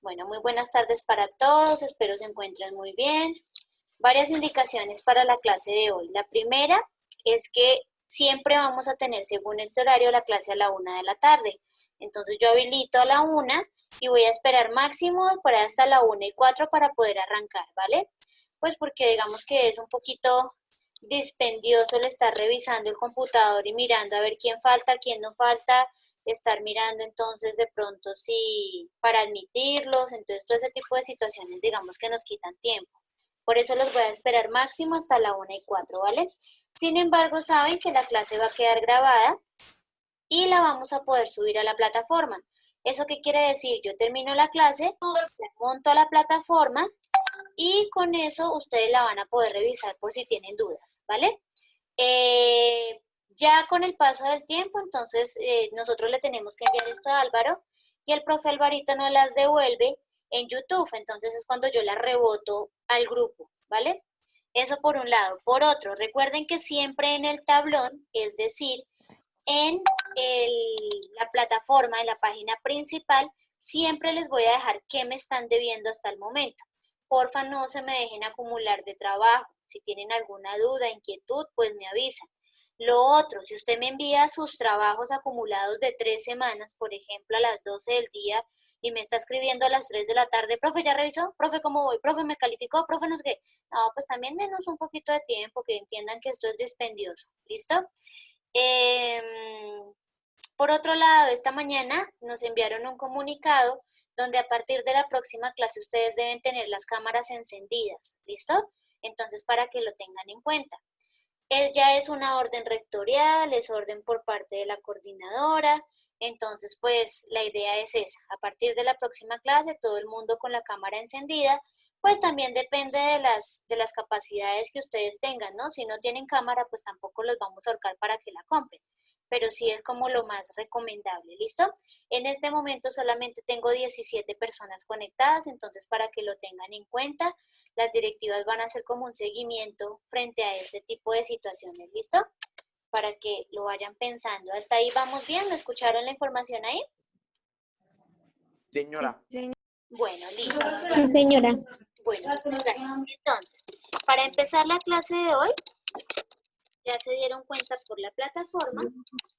Bueno, muy buenas tardes para todos, espero se encuentren muy bien. Varias indicaciones para la clase de hoy. La primera es que siempre vamos a tener, según este horario, la clase a la 1 de la tarde. Entonces yo habilito a la 1 y voy a esperar máximo por ahí hasta la 1:04 para poder arrancar, ¿vale? Pues porque digamos que es un poquito dispendioso el estar revisando el computador y mirando a ver quién falta, quién no falta, estar mirando entonces de pronto si para admitirlos, entonces todo ese tipo de situaciones digamos que nos quitan tiempo. Por eso los voy a esperar máximo hasta la 1:04, ¿vale? Sin embargo, saben que la clase va a quedar grabada y la vamos a poder subir a la plataforma. ¿Eso qué quiere decir? Yo termino la clase, la monto a la plataforma y con eso ustedes la van a poder revisar por si tienen dudas, ¿vale? Ya con el paso del tiempo, entonces nosotros le tenemos que enviar esto a Álvaro y el profe Alvarito nos las devuelve en YouTube, entonces es cuando yo las reboto al grupo, ¿vale? Eso por un lado. Por otro, recuerden que siempre en el tablón, es decir, en la plataforma, en la página principal, siempre les voy a dejar qué me están debiendo hasta el momento. Porfa, no se me dejen acumular de trabajo. Si tienen alguna duda, inquietud, pues me avisan. Lo otro, si usted me envía sus trabajos acumulados de 3 semanas, por ejemplo, a las 12 del día, y me está escribiendo a las 3 de la tarde, profe, ¿ya revisó? Profe, ¿cómo voy? Profe, ¿me calificó? Profe, no sé qué. No, pues también denos un poquito de tiempo, que entiendan que esto es dispendioso. ¿Listo? Por otro lado, esta mañana nos enviaron un comunicado donde a partir de la próxima clase ustedes deben tener las cámaras encendidas, ¿listo? Entonces, para que lo tengan en cuenta. Ya es una orden rectorial, es orden por parte de la coordinadora, entonces pues la idea es esa, a partir de la próxima clase todo el mundo con la cámara encendida, pues también depende de las capacidades que ustedes tengan, ¿no? Si no tienen cámara, pues tampoco los vamos a ahorcar para que la compren, pero sí es como lo más recomendable, ¿listo? En este momento solamente tengo 17 personas conectadas, entonces para que lo tengan en cuenta, las directivas van a hacer como un seguimiento frente a este tipo de situaciones, ¿listo? Para que lo vayan pensando. ¿Hasta ahí vamos bien? ¿Me escucharon la información ahí? Señora. Bueno, listo. Sí, señora. Bueno, entonces, para empezar la clase de hoy, ya se dieron cuenta por la plataforma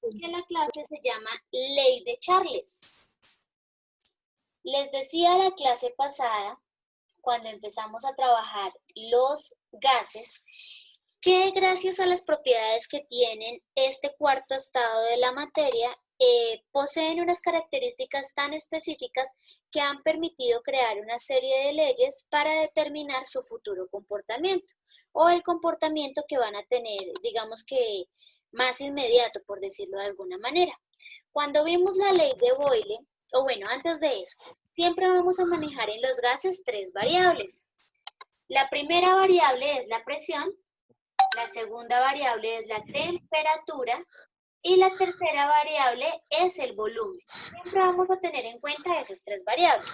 que la clase se llama Ley de Charles. Les decía la clase pasada, cuando empezamos a trabajar los gases, que gracias a las propiedades que tienen este cuarto estado de la materia, poseen unas características tan específicas que han permitido crear una serie de leyes para determinar su futuro comportamiento o el comportamiento que van a tener, digamos que más inmediato, por decirlo de alguna manera. Cuando vimos la ley de Boyle, o bueno, antes de eso, siempre vamos a manejar en los gases 3 variables. La primera variable es la presión, la segunda variable es la temperatura y la tercera variable es el volumen. Siempre vamos a tener en cuenta esas 3 variables.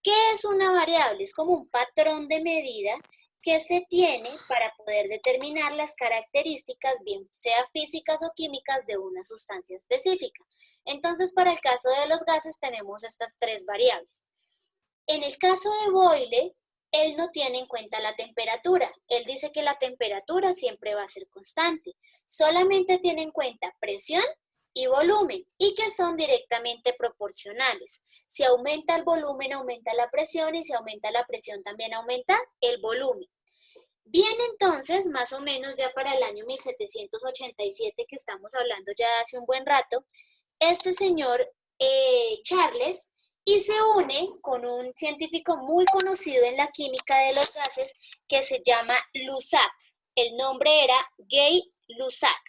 ¿Qué es una variable? Es como un patrón de medida que se tiene para poder determinar las características, bien sea físicas o químicas, de una sustancia específica. Entonces, para el caso de los gases tenemos estas 3 variables. En el caso de Boyle, él no tiene en cuenta la temperatura. Él dice que la temperatura siempre va a ser constante. Solamente tiene en cuenta presión y volumen, y que son directamente proporcionales. Si aumenta el volumen, aumenta la presión, y si aumenta la presión, también aumenta el volumen. Bien, entonces, más o menos ya para el año 1787, que estamos hablando ya de hace un buen rato, este señor Charles y se une con un científico muy conocido en la química de los gases que se llama Lusac. El nombre era Gay-Lussac.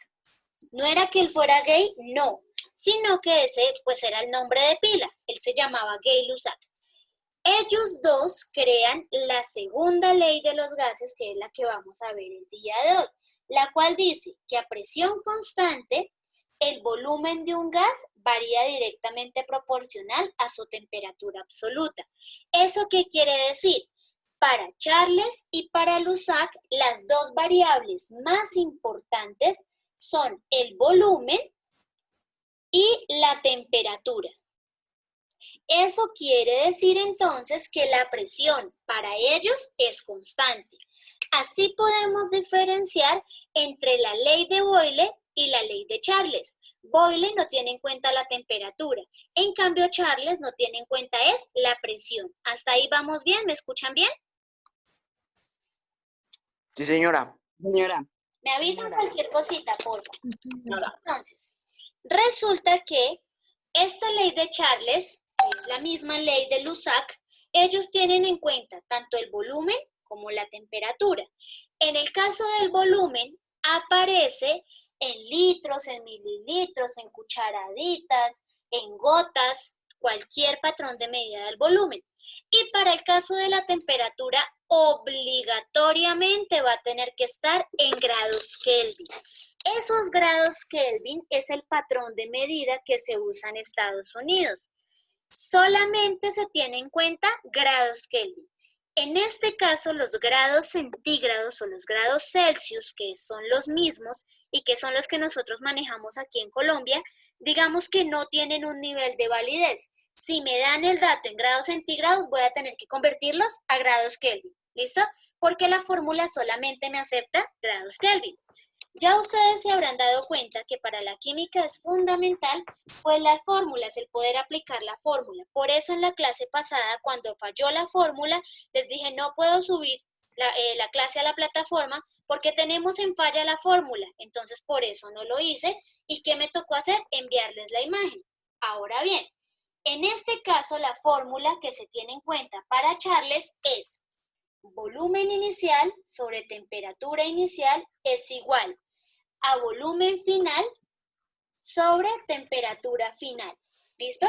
No era que él fuera gay, no, sino que ese pues era el nombre de pila. Él se llamaba Gay-Lussac. Ellos dos crean la segunda ley de los gases, que es la que vamos a ver el día de hoy, la cual dice que a presión constante el volumen de un gas varía directamente proporcional a su temperatura absoluta. ¿Eso qué quiere decir? Para Charles y para Lusac, las dos variables más importantes son el volumen y la temperatura. Eso quiere decir entonces que la presión para ellos es constante. Así podemos diferenciar entre la ley de Boyle y la ley de Charles. Boyle no tiene en cuenta la temperatura, en cambio Charles no tiene en cuenta es la presión. ¿Hasta ahí vamos bien? ¿Me escuchan bien? Sí, señora. Señora. Me avisan cualquier cosita, por favor. Entonces, resulta que esta ley de Charles, que es la misma ley de Lusac, ellos tienen en cuenta tanto el volumen como la temperatura. En el caso del volumen, aparece en litros, en mililitros, en cucharaditas, en gotas, cualquier patrón de medida del volumen. Y para el caso de la temperatura, obligatoriamente va a tener que estar en grados Kelvin. Esos grados Kelvin es el patrón de medida que se usa en Estados Unidos. Solamente se tiene en cuenta grados Kelvin. En este caso, los grados centígrados o los grados Celsius, que son los mismos y que son los que nosotros manejamos aquí en Colombia, digamos que no tienen un nivel de validez. Si me dan el dato en grados centígrados, voy a tener que convertirlos a grados Kelvin. ¿Listo? Porque la fórmula solamente me acepta grados Kelvin. Ya ustedes se habrán dado cuenta que para la química es fundamental, pues las fórmulas, el poder aplicar la fórmula. Por eso en la clase pasada, cuando falló la fórmula, les dije no puedo subir la clase a la plataforma porque tenemos en falla la fórmula. Entonces por eso no lo hice. ¿Y qué me tocó hacer? Enviarles la imagen. Ahora bien, en este caso la fórmula que se tiene en cuenta para Charles es volumen inicial sobre temperatura inicial es igual a volumen final sobre temperatura final. ¿Listo?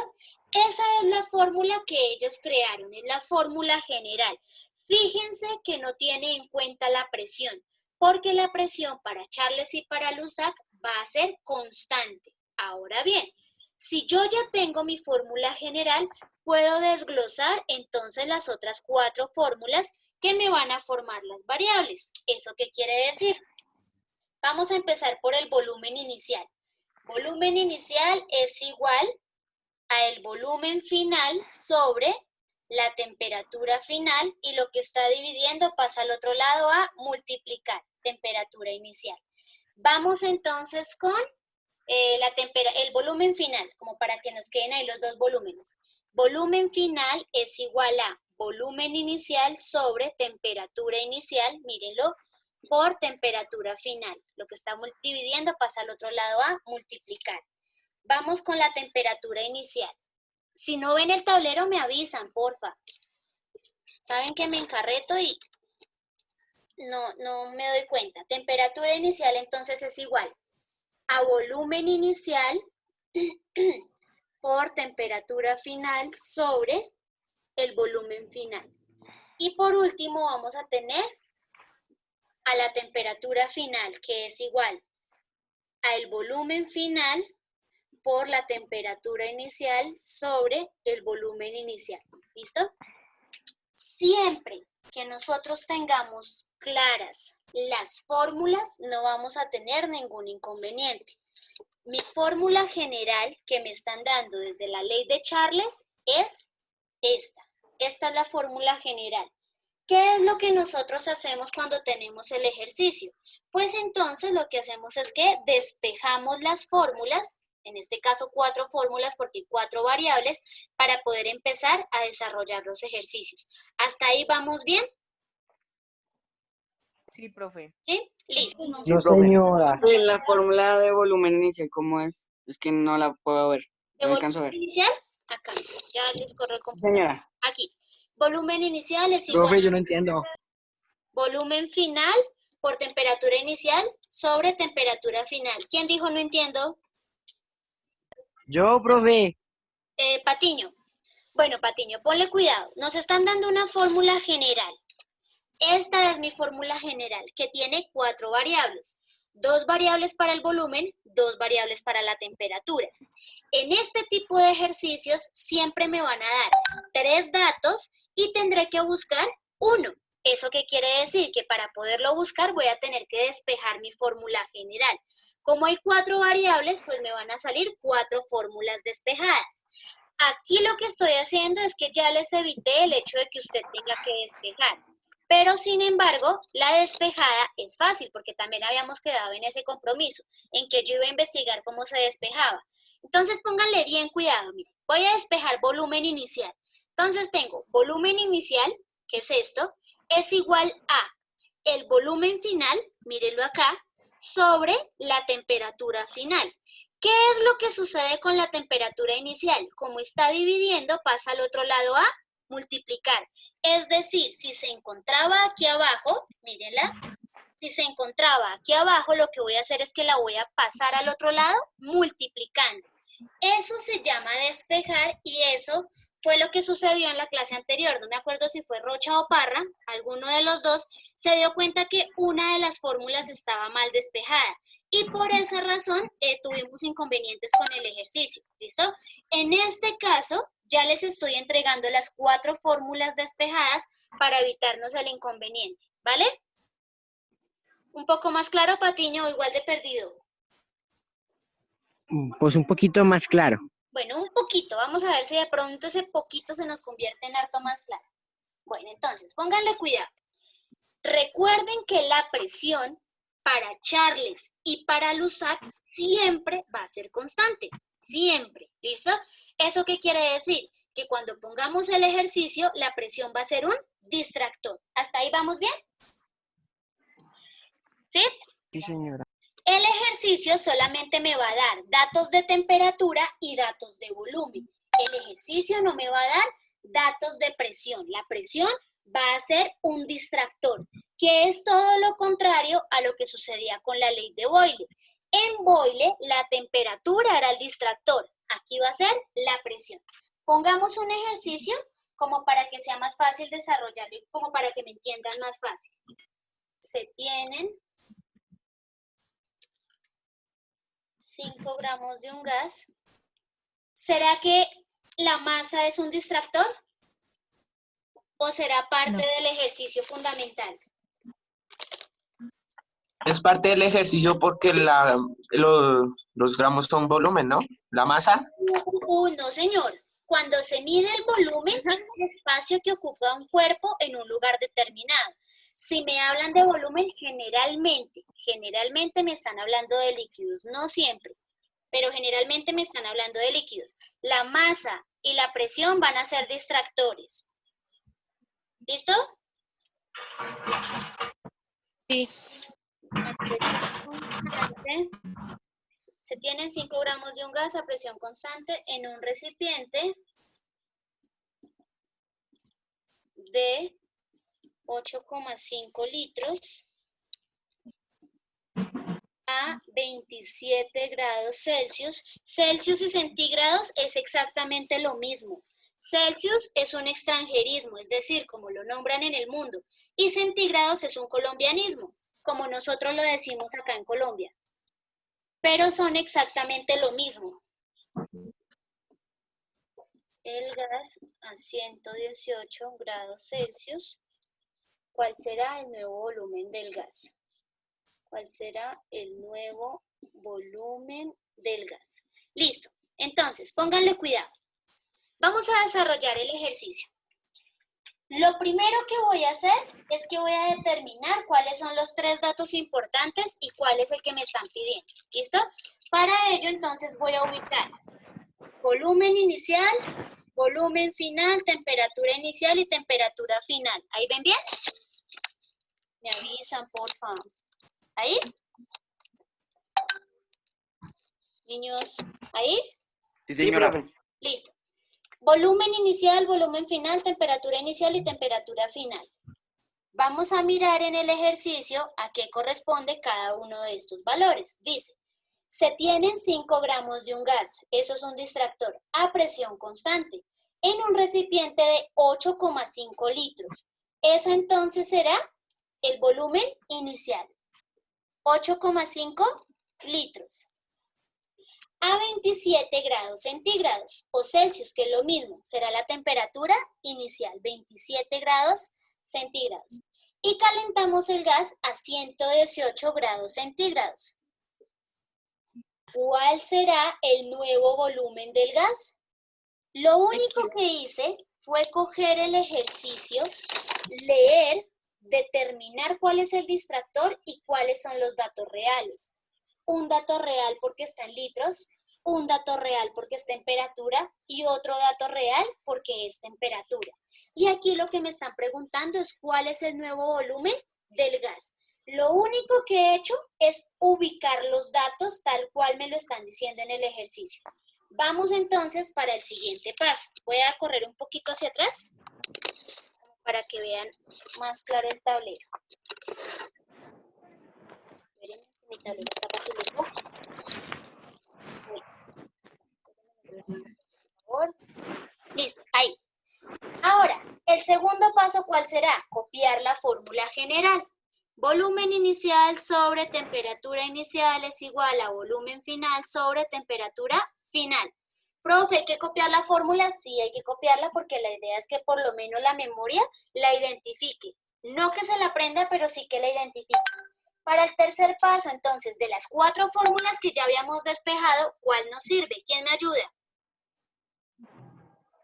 Esa es la fórmula que ellos crearon, es la fórmula general. Fíjense que no tiene en cuenta la presión, porque la presión para Charles y para Lusac va a ser constante. Ahora bien, si yo ya tengo mi fórmula general, puedo desglosar entonces las otras 4 fórmulas que me van a formar las variables. ¿Eso qué quiere decir? Vamos a empezar por el volumen inicial. Volumen inicial es igual a el volumen final sobre la temperatura final y lo que está dividiendo pasa al otro lado a multiplicar temperatura inicial. Vamos entonces con el volumen final, como para que nos queden ahí los dos volúmenes. Volumen final es igual a volumen inicial sobre temperatura inicial, mírenlo, por temperatura final. Lo que estamos dividiendo pasa al otro lado a multiplicar. Vamos con la temperatura inicial. Si no ven el tablero, me avisan, porfa. Saben que me encarreto y no me doy cuenta. Temperatura inicial entonces es igual a volumen inicial por temperatura final sobre el volumen final. Y por último vamos a tener a la temperatura final, que es igual al volumen final por la temperatura inicial sobre el volumen inicial. ¿Listo? Siempre que nosotros tengamos claras las fórmulas, no vamos a tener ningún inconveniente. Mi fórmula general que me están dando desde la ley de Charles es esta. Esta es la fórmula general. ¿Qué es lo que nosotros hacemos cuando tenemos el ejercicio? Pues entonces lo que hacemos es que despejamos las fórmulas, en este caso 4 fórmulas porque hay 4 variables, para poder empezar a desarrollar los ejercicios. ¿Hasta ahí vamos bien? Sí, profe. ¿Sí? Listo. No, señora. La fórmula de volumen inicial, ¿cómo es? Es que no la puedo ver. No alcanzo a ver. Inicial, acá, ya les corro el computador. Señora. Aquí. Volumen inicial es igual. Profe, yo no entiendo. Volumen final por temperatura inicial sobre temperatura final. ¿Quién dijo no entiendo? Yo, profe. Patiño. Bueno, Patiño, ponle cuidado. Nos están dando una fórmula general. Esta es mi fórmula general, que tiene 4 variables. 2 variables para el volumen, 2 variables para la temperatura. En este tipo de ejercicios siempre me van a dar 3 datos y tendré que buscar uno. ¿Eso qué quiere decir? Que para poderlo buscar voy a tener que despejar mi fórmula general. Como hay 4 variables, pues me van a salir 4 fórmulas despejadas. Aquí lo que estoy haciendo es que ya les evité el hecho de que usted tenga que despejar. Pero, sin embargo, la despejada es fácil, porque también habíamos quedado en ese compromiso, en que yo iba a investigar cómo se despejaba. Entonces, pónganle bien cuidado. Miren, voy a despejar volumen inicial. Entonces, tengo volumen inicial, que es esto, es igual a el volumen final, mírenlo acá, sobre la temperatura final. ¿Qué es lo que sucede con la temperatura inicial? Como está dividiendo, pasa al otro lado a multiplicar. Es decir, si se encontraba aquí abajo, mírenla, si se encontraba aquí abajo, lo que voy a hacer es que la voy a pasar al otro lado multiplicando. Eso se llama despejar y eso fue lo que sucedió en la clase anterior. No me acuerdo si fue Rocha o Parra, alguno de los dos, se dio cuenta que una de las fórmulas estaba mal despejada y por esa razón tuvimos inconvenientes con el ejercicio. ¿Listo? En este caso, ya les estoy entregando las 4 fórmulas despejadas para evitarnos el inconveniente, ¿vale? ¿Un poco más claro, Patiño, o igual de perdido? Pues un poquito más claro. Bueno, un poquito. Vamos a ver si de pronto ese poquito se nos convierte en harto más claro. Bueno, entonces, pónganle cuidado. Recuerden que la presión para Charles y para Lusac siempre va a ser constante. Siempre. ¿Listo? ¿Eso qué quiere decir? Que cuando pongamos el ejercicio, la presión va a ser un distractor. ¿Hasta ahí vamos bien? ¿Sí? Sí, señora. El ejercicio solamente me va a dar datos de temperatura y datos de volumen. El ejercicio no me va a dar datos de presión. La presión va a ser un distractor, que es todo lo contrario a lo que sucedía con la ley de Boyle. En Boyle, la temperatura era el distractor. Aquí va a ser la presión. Pongamos un ejercicio como para que sea más fácil desarrollarlo y como para que me entiendan más fácil. Se tienen 5 gramos de un gas. ¿Será que la masa es un distractor? ¿O será parte del ejercicio fundamental? Es parte del ejercicio porque los gramos son volumen, ¿no? La masa. No, señor. Cuando se mide el volumen, es el espacio que ocupa un cuerpo en un lugar determinado. Si me hablan de volumen, generalmente me están hablando de líquidos, no siempre, pero generalmente me están hablando de líquidos. La masa y la presión van a ser distractores. ¿Listo? Sí. Se tienen 5 gramos de un gas a presión constante en un recipiente de 8,5 litros a 27 grados Celsius. Celsius y centígrados es exactamente lo mismo. Celsius es un extranjerismo, es decir, como lo nombran en el mundo, y centígrados es un colombianismo, como nosotros lo decimos acá en Colombia. Pero son exactamente lo mismo. El gas a 118 grados Celsius. ¿Cuál será el nuevo volumen del gas? ¿Cuál será el nuevo volumen del gas? Listo. Entonces, pónganle cuidado. Vamos a desarrollar el ejercicio. Lo primero que voy a hacer es que voy a determinar cuáles son los 3 datos importantes y cuál es el que me están pidiendo. ¿Listo? Para ello, entonces, voy a ubicar volumen inicial, volumen final, temperatura inicial y temperatura final. ¿Ahí ven bien? Me avisan, por favor. ¿Ahí? Niños, ¿ahí? Sí, señora. Listo. Volumen inicial, volumen final, temperatura inicial y temperatura final. Vamos a mirar en el ejercicio a qué corresponde cada uno de estos valores. Dice, se tienen 5 gramos de un gas, eso es un distractor, a presión constante, en un recipiente de 8,5 litros. Eso entonces será el volumen inicial. 8,5 litros. A 27 grados centígrados o Celsius, que es lo mismo, será la temperatura inicial, 27 grados centígrados. Y calentamos el gas a 118 grados centígrados. ¿Cuál será el nuevo volumen del gas? Lo único que hice fue coger el ejercicio, leer, determinar cuál es el distractor y cuáles son los datos reales. Un dato real porque está en litros, un dato real porque es temperatura y otro dato real porque es temperatura. Y aquí lo que me están preguntando es cuál es el nuevo volumen del gas. Lo único que he hecho es ubicar los datos tal cual me lo están diciendo en el ejercicio. Vamos entonces para el siguiente paso. Voy a correr un poquito hacia atrás para que vean más claro el tablero. Espérenme, mi tablero está facilito. Por favor. Listo, ahí. Ahora, el segundo paso, ¿cuál será? Copiar la fórmula general. Volumen inicial sobre temperatura inicial es igual a volumen final sobre temperatura final. Profe, ¿hay que copiar la fórmula? Sí, hay que copiarla porque la idea es que por lo menos la memoria la identifique. No que se la aprenda, pero sí que la identifique. Para el tercer paso, entonces, de las 4 fórmulas que ya habíamos despejado, ¿cuál nos sirve? ¿Quién me ayuda?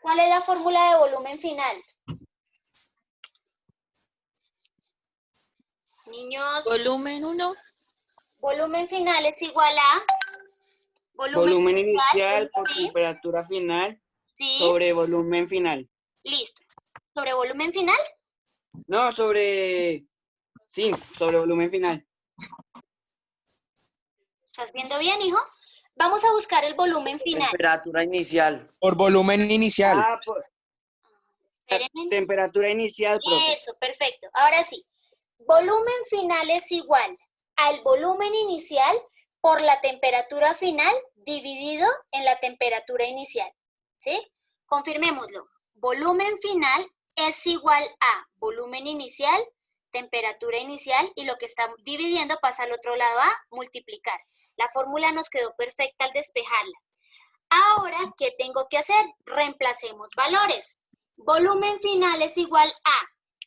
¿Cuál es la fórmula de volumen final? Niños. Volumen 1. Volumen final es igual a volumen inicial por ¿sí? temperatura final ¿Sí? sobre volumen final. Listo. ¿Sobre volumen final? No, sobre volumen final. ¿Estás viendo bien, hijo? Vamos a buscar el volumen final. Temperatura inicial. Por volumen inicial. Ah, por Espérenme. temperatura inicial, profe. Eso, perfecto. Ahora sí. Volumen final es igual al volumen inicial por la temperatura final dividido en la temperatura inicial. ¿Sí? Confirmémoslo. Volumen final es igual a volumen inicial, temperatura inicial, y lo que está dividiendo pasa al otro lado a multiplicar. La fórmula nos quedó perfecta al despejarla. Ahora, ¿qué tengo que hacer? Reemplacemos valores. Volumen final es igual a,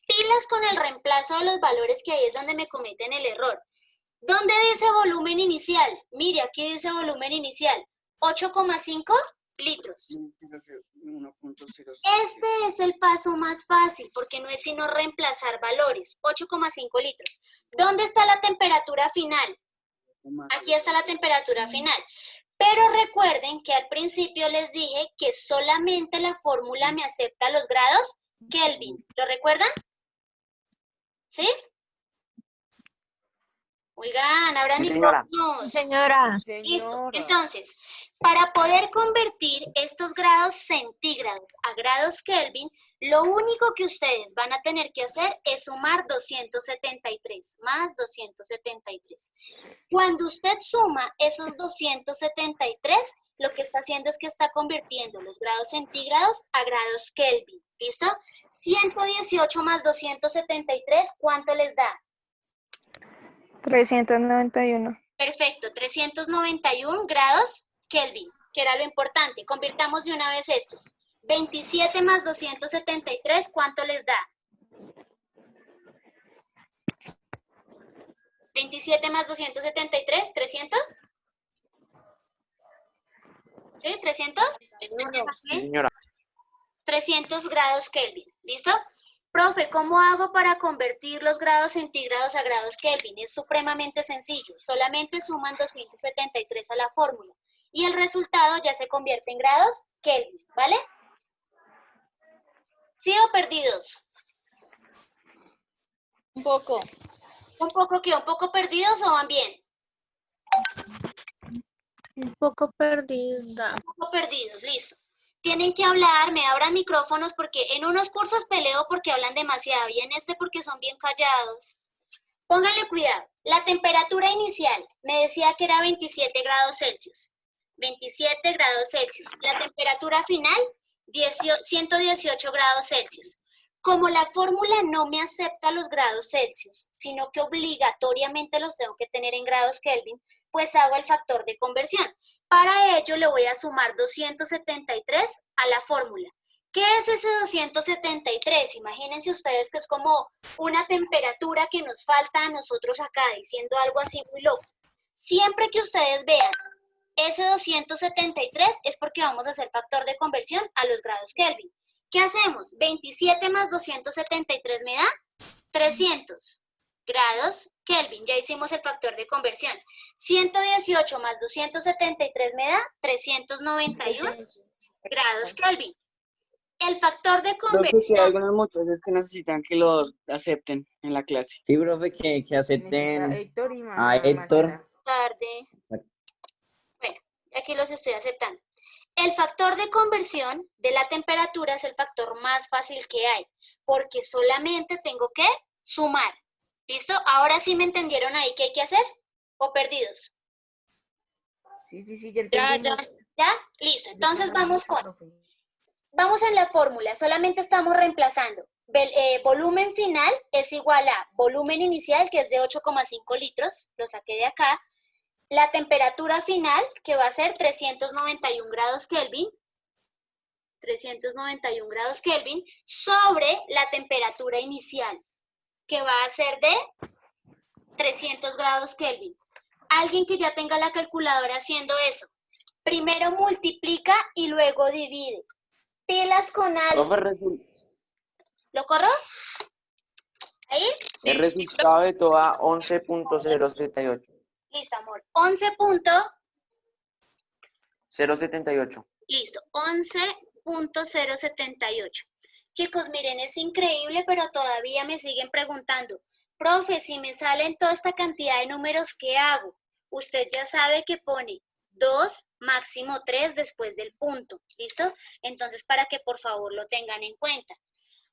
pilas con el reemplazo de los valores, que ahí es donde me cometen el error. ¿Dónde dice volumen inicial? Mire, aquí dice volumen inicial, 8,5 litros. 1.0. Este es el paso más fácil porque no es sino reemplazar valores, 8,5 litros. ¿Dónde está la temperatura final? Aquí está la temperatura final. Pero recuerden que al principio les dije que solamente la fórmula me acepta los grados Kelvin. ¿Lo recuerdan? ¿Sí? Oigan, abran Sí, señora. micrófonos. Señora. Listo. Entonces, para poder convertir estos grados centígrados a grados Kelvin, lo único que ustedes van a tener que hacer es sumar 273 más 273. Cuando usted suma esos 273, lo que está haciendo es que está convirtiendo los grados centígrados a grados Kelvin. ¿Listo? 118 más 273, ¿cuánto les da? 391. Perfecto, 391 grados Kelvin, que era lo importante. Convirtamos de una vez estos. 27 más 273, ¿cuánto les da? 27 más 273, ¿300? ¿Sí? ¿300? Señora. 300 grados Kelvin, ¿listo? Profe, ¿cómo hago para convertir los grados centígrados a grados Kelvin? Es supremamente sencillo, solamente suman 273 a la fórmula y el resultado ya se convierte en grados Kelvin, ¿vale? ¿Sí o perdidos? Un poco. ¿Un poco qué? ¿Un poco perdidos o van bien? Un poco perdida. Un poco perdidos, listo. Tienen que hablar, me abran micrófonos porque en unos cursos peleo porque hablan demasiado y en este porque son bien callados. Pónganle cuidado. La temperatura inicial me decía que era 27 grados Celsius. 27 grados Celsius. La temperatura final, 118 grados Celsius. Como la fórmula no me acepta los grados Celsius, sino que obligatoriamente los tengo que tener en grados Kelvin, pues hago el factor de conversión. Para ello le voy a sumar 273 a la fórmula. ¿Qué es ese 273? Imagínense ustedes que es como una temperatura que nos falta a nosotros acá, diciendo algo así muy loco. Siempre que ustedes vean Ese 273 es porque vamos a hacer factor de conversión a los grados Kelvin. ¿Qué hacemos? 27 más 273 me da 300 grados Kelvin. Ya hicimos el factor de conversión. 118 más 273 me da 391 grados Kelvin. El factor de Creo que hay conversión... algunos muchachos que necesitan que los acepten en la clase. Sí, profe, que Necesita acepten Héctor y a Héctor. Marcela. Tarde. Bueno, aquí los estoy aceptando. El factor de conversión de la temperatura es el factor más fácil que hay, porque solamente tengo que sumar. ¿Listo? Ahora sí me entendieron ahí qué hay que hacer, o perdidos. Sí, ya entendimos. ¿Ya? Listo. Entonces vamos en la fórmula, solamente estamos reemplazando. Volumen final es igual a volumen inicial, que es de 8,5 litros, lo saqué de acá. La temperatura final, que va a ser 391 grados Kelvin, 391 grados Kelvin, sobre la temperatura inicial, que va a ser de 300 grados Kelvin. Alguien que ya tenga la calculadora haciendo eso. Primero multiplica y luego divide. Pilas con algo. Profe, ¿Lo corro? ¿Ahí? el resultado de todo da 11.078. Listo, amor. 11 punto. 078. Listo. 11.078. Chicos, miren, es increíble, pero todavía me siguen preguntando. Profe, si me salen toda esta cantidad de números, ¿qué hago? Usted ya sabe que pone 2, máximo 3 después del punto. ¿Listo? Entonces, para que por favor lo tengan en cuenta.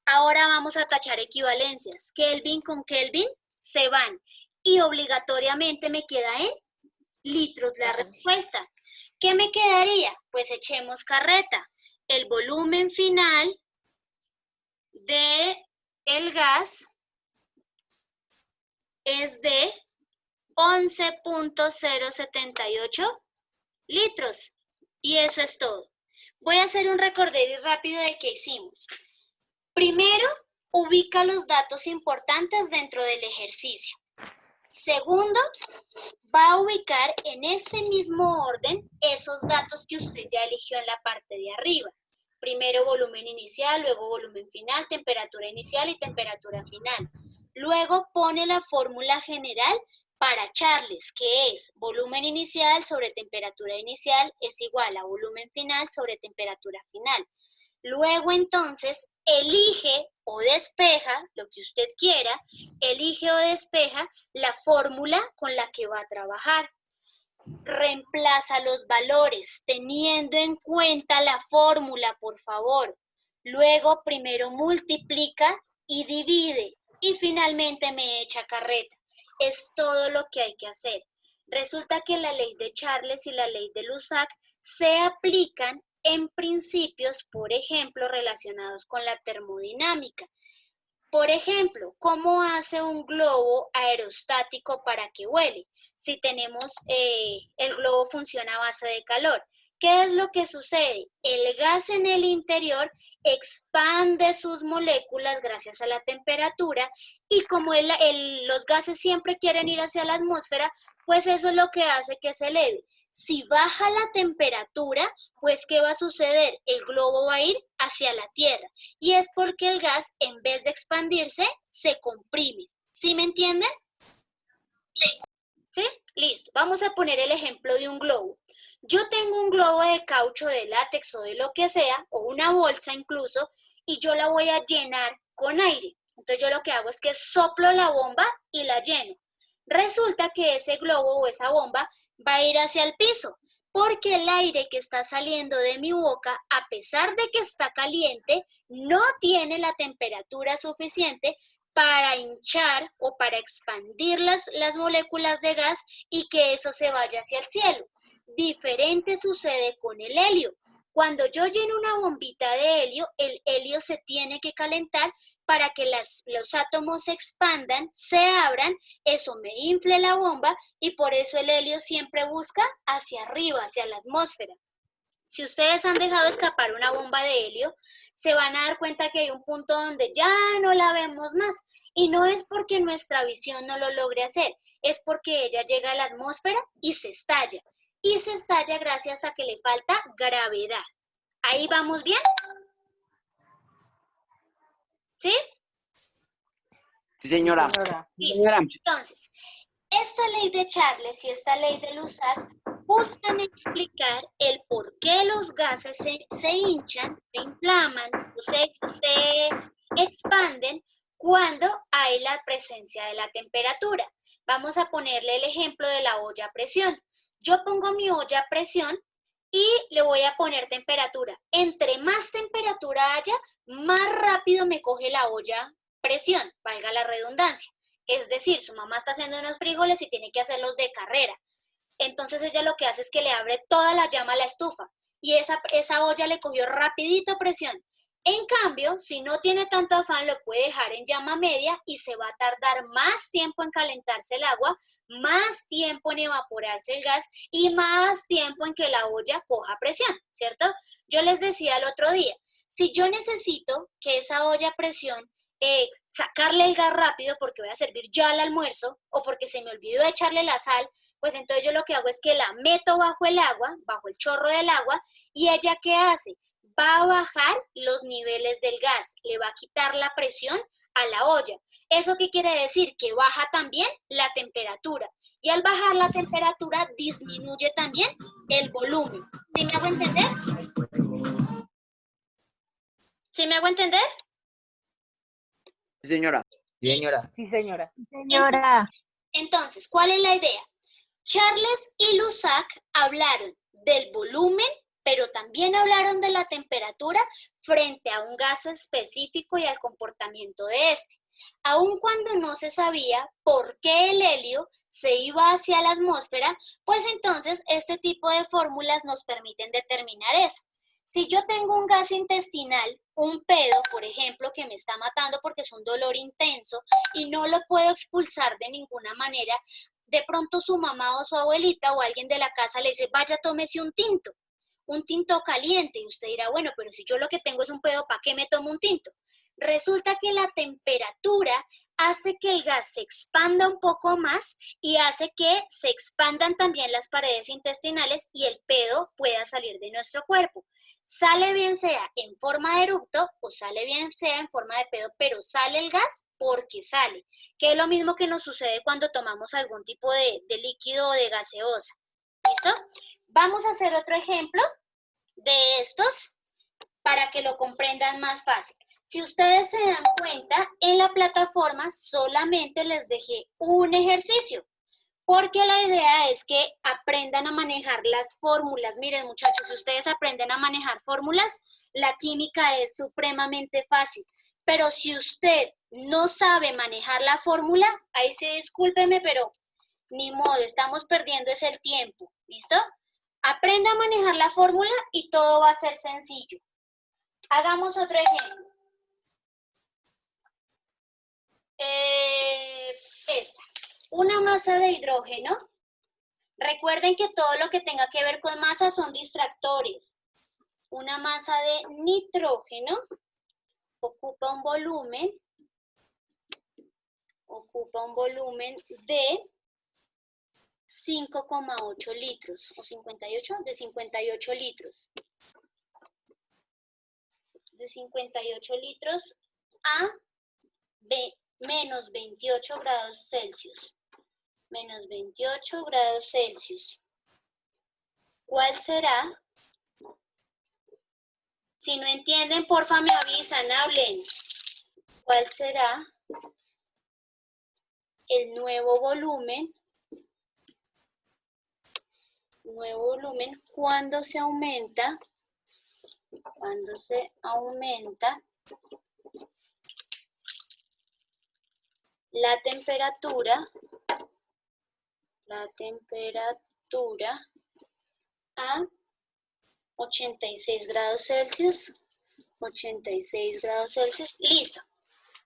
Ahora vamos a tachar equivalencias. Kelvin con Kelvin se van. Y obligatoriamente me queda en litros la respuesta. ¿Qué me quedaría? Pues echemos carreta. El volumen final del gas es de 11.078 litros. Y eso es todo. Voy a hacer un recorderis rápido de qué hicimos. Primero, ubica los datos importantes dentro del ejercicio. Segundo, va a ubicar en este mismo orden esos datos que usted ya eligió en la parte de arriba. Primero volumen inicial, luego volumen final, temperatura inicial y temperatura final. Luego pone la fórmula general para Charles, que es volumen inicial sobre temperatura inicial es igual a volumen final sobre temperatura final. Luego entonces elige o despeja, lo que usted quiera, elige o despeja la fórmula con la que va a trabajar. Reemplaza los valores teniendo en cuenta la fórmula, por favor. Luego primero multiplica y divide y finalmente me echa carreta. Es todo lo que hay que hacer. Resulta que la ley de Charles y la ley de Lusac se aplican en principios, por ejemplo, relacionados con la termodinámica. Por ejemplo, ¿cómo hace un globo aerostático para que vuele? Si tenemos, el globo funciona a base de calor. ¿Qué es lo que sucede? El gas en el interior expande sus moléculas gracias a la temperatura y como los gases siempre quieren ir hacia la atmósfera, pues eso es lo que hace que se eleve. Si baja la temperatura, pues ¿qué va a suceder? El globo va a ir hacia la Tierra. Y es porque el gas, en vez de expandirse, se comprime. ¿Sí me entienden? ¿Sí? Listo. Vamos a poner el ejemplo de un globo. Yo tengo un globo de caucho, de látex o de lo que sea, o una bolsa incluso, y yo la voy a llenar con aire. Entonces yo lo que hago es que soplo la bomba y la lleno. Resulta que ese globo o esa bomba va a ir hacia el piso, porque el aire que está saliendo de mi boca, a pesar de que está caliente, no tiene la temperatura suficiente para hinchar o para expandir las moléculas de gas y que eso se vaya hacia el cielo. Diferente sucede con el helio. Cuando yo lleno una bombita de helio, el helio se tiene que calentar para que los átomos se expandan, se abran, eso me infle la bomba y por eso el helio siempre busca hacia arriba, hacia la atmósfera. Si ustedes han dejado escapar una bomba de helio, se van a dar cuenta que hay un punto donde ya no la vemos más. Y no es porque nuestra visión no lo logre hacer, es porque ella llega a la atmósfera y se estalla. y se estalla gracias a que le falta gravedad. ¿Ahí vamos bien? ¿Sí? Sí, señora. Listo. Señora. Entonces, esta ley de Charles y esta ley de Lussach buscan explicar el por qué los gases se hinchan, se inflaman o se expanden cuando hay la presencia de la temperatura. Vamos a ponerle el ejemplo de la olla a presión. Yo pongo mi olla a presión y le voy a poner temperatura. Entre más temperatura haya, más rápido me coge la olla a presión, valga la redundancia. Es decir, su mamá está haciendo unos frijoles y tiene que hacerlos de carrera. Entonces ella lo que hace es que le abre toda la llama a la estufa y esa olla le cogió rapidito presión. En cambio, si no tiene tanto afán, lo puede dejar en llama media y se va a tardar más tiempo en calentarse el agua, más tiempo en evaporarse el gas y más tiempo en que la olla coja presión, ¿cierto? Yo les decía el otro día, si yo necesito que esa olla a presión sacarle el gas rápido porque voy a servir ya el almuerzo o porque se me olvidó echarle la sal, pues entonces yo lo que hago es que la meto bajo el agua, bajo el chorro del agua, y ella ¿qué hace? Va a bajar los niveles del gas, le va a quitar la presión a la olla. ¿Eso qué quiere decir? Que baja también la temperatura. Y al bajar la temperatura disminuye también el volumen. ¿Sí me hago entender? ¿Sí me hago entender? Sí, señora. Señora. Sí, señora. Señora. Entonces, ¿cuál es la idea? Charles y Lussach hablaron del volumen, pero también hablaron de la temperatura frente a un gas específico y al comportamiento de este. Aun cuando no se sabía por qué el helio se iba hacia la atmósfera, pues entonces este tipo de fórmulas nos permiten determinar eso. Si yo tengo un gas intestinal, un pedo, por ejemplo, que me está matando porque es un dolor intenso y no lo puedo expulsar de ninguna manera, de pronto su mamá o su abuelita o alguien de la casa le dice, vaya, tómese un tinto caliente. Y usted dirá, bueno, pero si yo lo que tengo es un pedo, ¿para qué me tomo un tinto? Resulta que la temperatura hace que el gas se expanda un poco más y hace que se expandan también las paredes intestinales y el pedo pueda salir de nuestro cuerpo. Sale bien sea en forma de eructo o sale bien sea en forma de pedo, pero sale el gas porque sale, que es lo mismo que nos sucede cuando tomamos algún tipo de líquido o de gaseosa. ¿Listo? Vamos a hacer otro ejemplo de estos para que lo comprendan más fácil. Si ustedes se dan cuenta, en la plataforma solamente les dejé un ejercicio, porque la idea es que aprendan a manejar las fórmulas. Miren, muchachos, si ustedes aprenden a manejar fórmulas, la química es supremamente fácil. Pero si usted no sabe manejar la fórmula, ahí sí discúlpeme, pero ni modo, estamos perdiendo ese el tiempo. ¿Listo? Aprenda a manejar la fórmula y todo va a ser sencillo. Hagamos otro ejemplo. Esta. Una masa de hidrógeno. Recuerden que todo lo que tenga que ver con masa son distractores. Una masa de nitrógeno ocupa un volumen de 5,8 litros, o 58, de 58 litros. De 58 litros a menos 28 grados Celsius. Menos 28 grados Celsius. ¿Cuál será? Si no entienden, porfa me avisan, hablen. ¿Cuál será el nuevo volumen? Nuevo volumen cuando se aumenta. Cuando se aumenta la temperatura a 86 grados Celsius. 86 grados Celsius. Listo.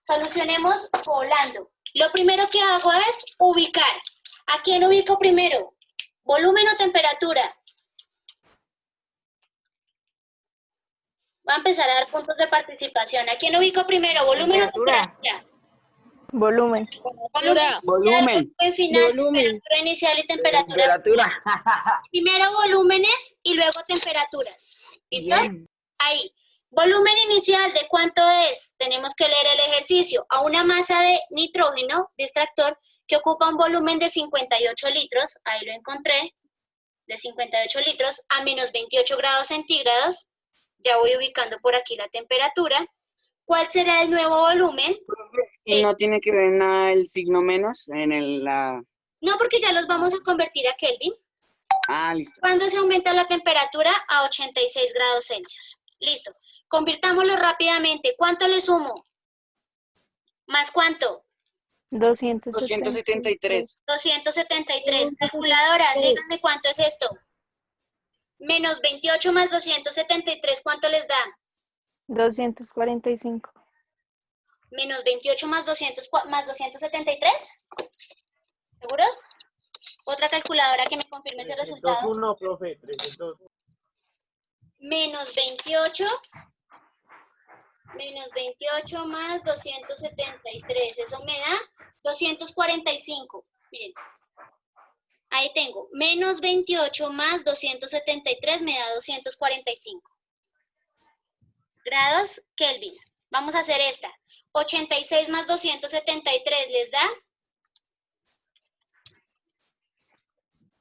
Solucionemos volando. Lo primero que hago es ubicar. ¿A quién ubico primero? ¿Volumen o temperatura? Voy a empezar a dar puntos de participación. ¿A quién ubico primero? ¿Volumen o temperatura? Volumen. Volumen Volumen. final, Volumen. temperatura inicial y temperatura. Temperatura. Primero volúmenes y luego temperaturas. ¿Listo? Bien. Ahí. Volumen inicial, ¿de cuánto es? Tenemos que leer el ejercicio. A una masa de nitrógeno, de extractor, que ocupa un volumen de 58 litros, ahí lo encontré, de 58 litros a menos 28 grados centígrados. Ya voy ubicando por aquí la temperatura. ¿Cuál será el nuevo volumen? Y no tiene que ver nada el signo menos en la... No, porque ya los vamos a convertir a Kelvin. Ah, listo. ¿Cuándo se aumenta la temperatura? A 86 grados Celsius. Listo. Convirtámoslo rápidamente. ¿Cuánto le sumo? ¿Más cuánto? 273. 273. Calculadoras, díganme cuánto es esto. Menos 28 más 273, ¿cuánto les da? 245. Menos 28 más 273. ¿Seguros? Otra calculadora que me confirme ese resultado. 301, profe, 301. Menos 28 más 273. Eso me da 245. Miren. Ahí tengo. Menos 28 más 273 me da 245. Grados Kelvin. Vamos a hacer esta. 86 más 273 les da.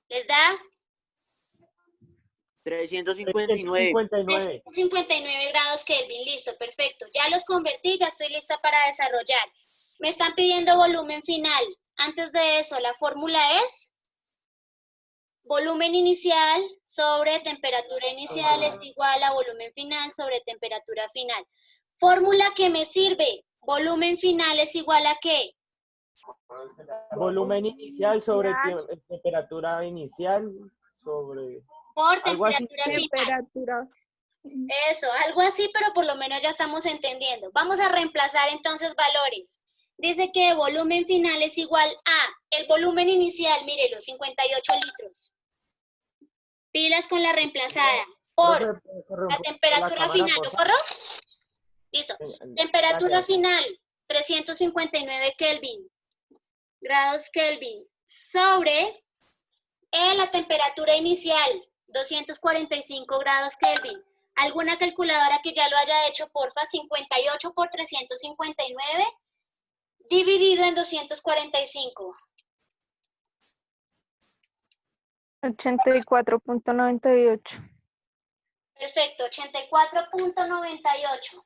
¿Les da? 359. 59. 59 grados Kelvin, listo, perfecto. Ya los convertí, ya estoy lista para desarrollar. Me están pidiendo volumen final. Antes de eso, la fórmula es volumen inicial sobre temperatura inicial es igual a volumen final sobre temperatura final. Fórmula que me sirve. Volumen final es igual a ¿qué? Volumen inicial sobre temperatura inicial sobre... Por Algo así. temperatura final. Temperatura. Eso, algo así, pero por lo menos ya estamos entendiendo. Vamos a reemplazar entonces valores. Dice que volumen final es igual a el volumen inicial, mírelo, 58 litros. Pilas con la reemplazada. Por la temperatura final, ¿lo corro? Listo. Temperatura final, 359 Kelvin. Grados Kelvin. Sobre la temperatura inicial, 245 grados Kelvin. ¿Alguna calculadora que ya lo haya hecho, porfa? 58 por 359 dividido en 245. 84.98. Perfecto, 84.98.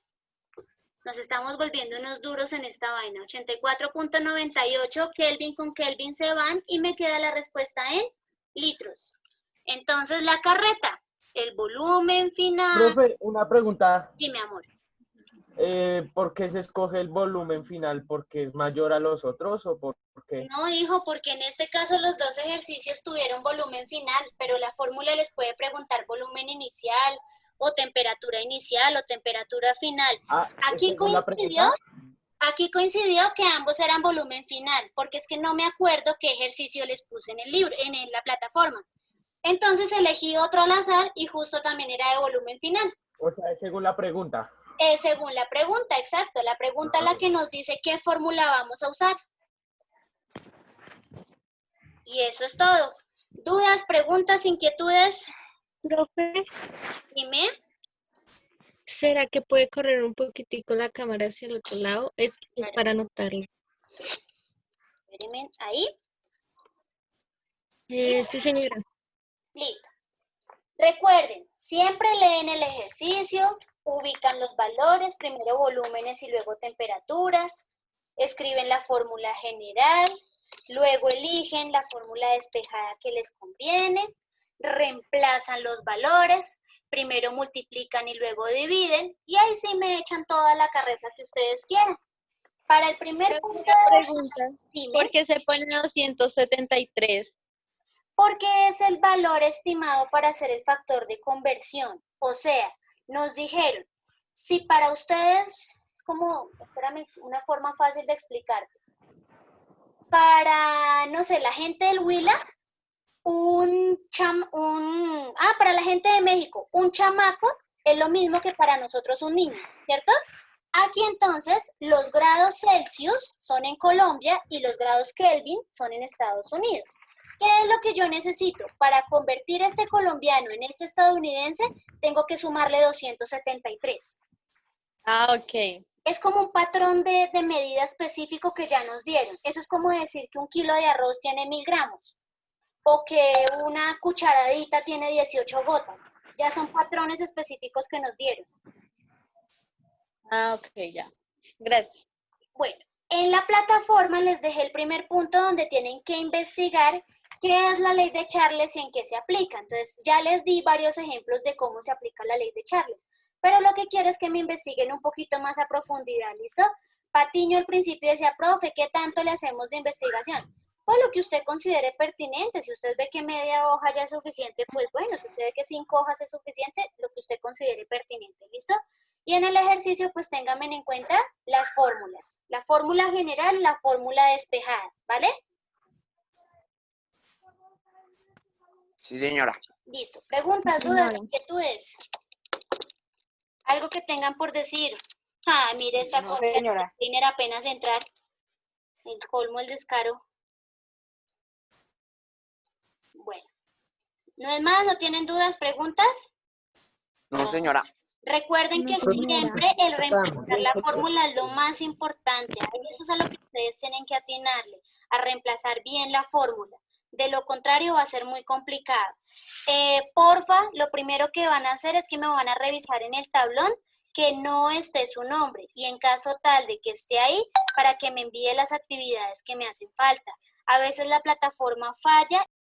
Nos estamos volviendo unos duros en esta vaina. 84.98, Kelvin con Kelvin se van y me queda la respuesta en litros. Entonces la carreta, el volumen final... Profe, una pregunta. Dime, amor. ¿Por qué se escoge el volumen final? ¿Porque es mayor a los otros o por qué? No, hijo, porque en este caso los dos ejercicios tuvieron volumen final, pero la fórmula les puede preguntar volumen inicial o temperatura inicial o temperatura final. Aquí coincidió que ambos eran volumen final, porque es que no me acuerdo qué ejercicio les puse en el libro, en la plataforma. Entonces elegí otro al azar y justo también era de volumen final. O sea, es según la pregunta. Según la pregunta, exacto. La pregunta es la que nos dice qué fórmula vamos a usar. Y eso es todo. ¿Dudas, preguntas, inquietudes? Profe, Dime. ¿será que puede correr un poquitico la cámara hacia el otro lado? Es para anotarlo. Espérenme, ahí. Sí, señora. Listo. Recuerden, siempre leen el ejercicio, ubican los valores, primero volúmenes y luego temperaturas, escriben la fórmula general, luego eligen la fórmula despejada que les conviene, reemplazan los valores, primero multiplican y luego dividen, y ahí sí me echan toda la carreta que ustedes quieran. Para el primer punto de Pregunta. dime, ¿Por qué se pone 273? porque es el valor estimado para hacer el factor de conversión. O sea, nos dijeron, si para ustedes, es como, espérame, una forma fácil de explicarte. Para, no sé, la gente del Huila, para la gente de México, un chamaco es lo mismo que para nosotros un niño, ¿cierto? Aquí entonces los grados Celsius son en Colombia y los grados Kelvin son en Estados Unidos. ¿Qué es lo que yo necesito? Para convertir este colombiano en este estadounidense, tengo que sumarle 273. Ah, ok. Es como un patrón de medida específico que ya nos dieron. Eso es como decir que un kilo de arroz tiene 1000 gramos o que una cucharadita tiene 18 gotas. Ya son patrones específicos que nos dieron. Ah, ok, ya. Gracias. Bueno, en la plataforma les dejé el primer punto donde tienen que investigar qué es la ley de Charles y en qué se aplica. Entonces, ya les di varios ejemplos de cómo se aplica la ley de Charles, pero lo que quiero es que me investiguen un poquito más a profundidad, ¿listo? Patiño al principio decía, profe, ¿qué tanto le hacemos de investigación? Pues lo que usted considere pertinente. Si usted ve que media hoja ya es suficiente, pues bueno, si usted ve que 5 hojas es suficiente, lo que usted considere pertinente, ¿listo? Y en el ejercicio, pues ténganme en cuenta las fórmulas. La fórmula general, la fórmula despejada, ¿vale? Sí, señora. Listo. Preguntas, dudas, inquietudes. Algo que tengan por decir. Ah, mire esta No, cosa. señora. Tiene apenas entrar. El colmo, el descaro. Bueno. ¿No es más? ¿No tienen dudas, preguntas? No, señora. Recuerden que siempre el reemplazar la fórmula es lo más importante. Ahí eso es a lo que ustedes tienen que atinarle, a reemplazar bien la fórmula. De lo contrario va a ser muy complicado. Porfa, lo primero que van a hacer es que me van a revisar en el tablón que no esté su nombre y en caso tal de que esté ahí, para que me envíe las actividades que me hacen falta. A veces la plataforma falla